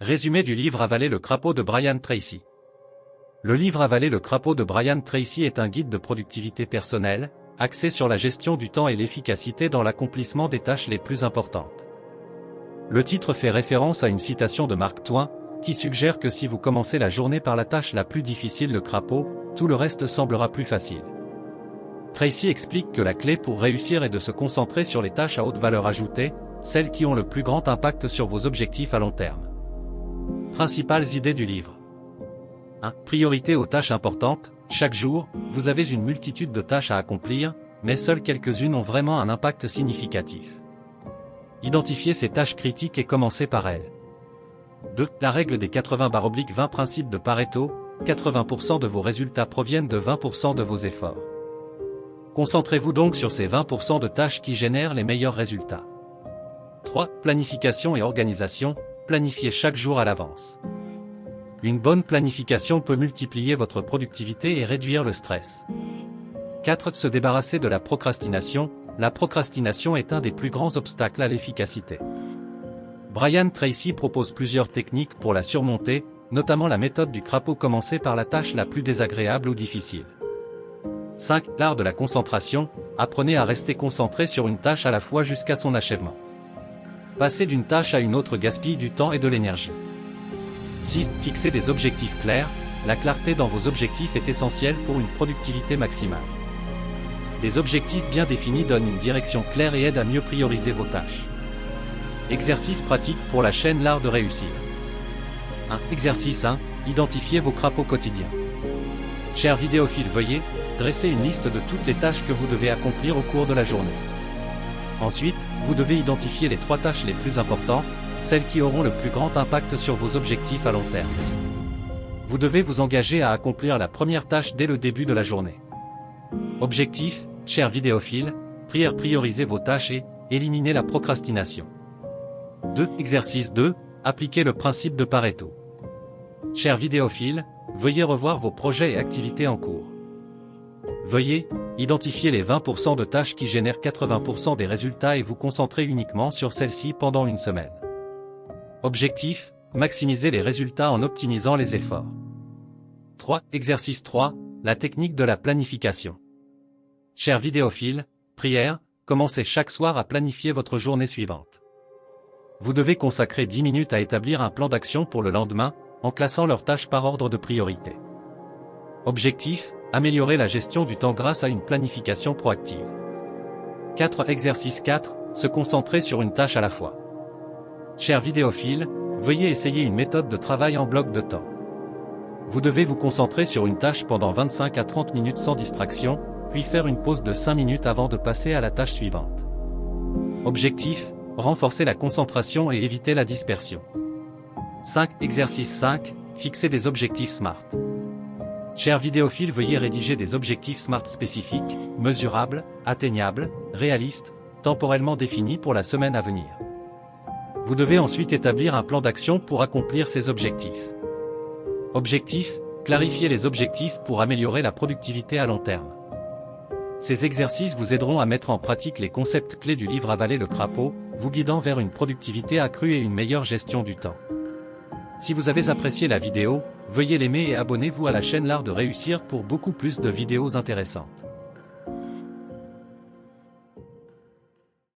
Résumé du livre Avaler le crapaud de Brian Tracy. Le livre Avaler le crapaud de Brian Tracy est un guide de productivité personnelle, axé sur la gestion du temps et l'efficacité dans l'accomplissement des tâches les plus importantes. Le titre fait référence à une citation de Mark Twain, qui suggère que si vous commencez la journée par la tâche la plus difficile, le crapaud, tout le reste semblera plus facile. Tracy explique que la clé pour réussir est de se concentrer sur les tâches à haute valeur ajoutée, celles qui ont le plus grand impact sur vos objectifs à long terme. Principales idées du livre. 1. Priorité aux tâches importantes. Chaque jour, vous avez une multitude de tâches à accomplir, mais seules quelques-unes ont vraiment un impact significatif. Identifiez ces tâches critiques et commencez par elles. 2. La règle des 80/20 principe de Pareto, 80% de vos résultats proviennent de 20% de vos efforts. Concentrez-vous donc sur ces 20% de tâches qui génèrent les meilleurs résultats. 3. Planification et organisation, planifiez chaque jour à l'avance. Une bonne planification peut multiplier votre productivité et réduire le stress. 4. Se débarrasser de la procrastination. La procrastination est un des plus grands obstacles à l'efficacité. Brian Tracy propose plusieurs techniques pour la surmonter, notamment la méthode du crapaud, commencer par la tâche la plus désagréable ou difficile. 5. L'art de la concentration, apprenez à rester concentré sur une tâche à la fois jusqu'à son achèvement. Passer d'une tâche à une autre gaspille du temps et de l'énergie. 6. Fixez des objectifs clairs, la clarté dans vos objectifs est essentielle pour une productivité maximale. Des objectifs bien définis donnent une direction claire et aident à mieux prioriser vos tâches. Exercice pratique pour la chaîne L'Art de réussir. 1. Exercice 1. Identifiez vos crapauds quotidiens. Chers vidéophiles, veuillez dresser une liste de toutes les tâches que vous devez accomplir au cours de la journée. Ensuite, vous devez identifier les 3 tâches les plus importantes, celles qui auront le plus grand impact sur vos objectifs à long terme. Vous devez vous engager à accomplir la première tâche dès le début de la journée. Objectif, chers vidéophiles, priorisez vos tâches et éliminez la procrastination. 2. Exercice 2. Appliquez le principe de Pareto. Chers vidéophiles, veuillez revoir vos projets et activités en cours. Veuillez identifier les 20% de tâches qui génèrent 80% des résultats et vous concentrer uniquement sur celles-ci pendant une semaine. Objectif, maximiser les résultats en optimisant les efforts. 3. Exercice 3. La technique de la planification. Chers vidéophiles, prière, commencez chaque soir à planifier votre journée suivante. Vous devez consacrer 10 minutes à établir un plan d'action pour le lendemain, en classant leurs tâches par ordre de priorité. Objectif, améliorer la gestion du temps grâce à une planification proactive. 4. Exercice 4. Se concentrer sur une tâche à la fois. Chers vidéophiles, veuillez essayer une méthode de travail en bloc de temps. Vous devez vous concentrer sur une tâche pendant 25 à 30 minutes sans distraction, puis faire une pause de 5 minutes avant de passer à la tâche suivante. Objectif, renforcer la concentration et éviter la dispersion. 5. Exercice 5. Fixer des objectifs SMART. Chers vidéophiles, veuillez rédiger des objectifs SMART spécifiques, mesurables, atteignables, réalistes, temporellement définis pour la semaine à venir. Vous devez ensuite établir un plan d'action pour accomplir ces objectifs. Objectif, clarifier les objectifs pour améliorer la productivité à long terme. Ces exercices vous aideront à mettre en pratique les concepts clés du livre Avaler le crapaud, vous guidant vers une productivité accrue et une meilleure gestion du temps. Si vous avez apprécié la vidéo, veuillez l'aimer et abonnez-vous à la chaîne L'Art de réussir pour beaucoup plus de vidéos intéressantes.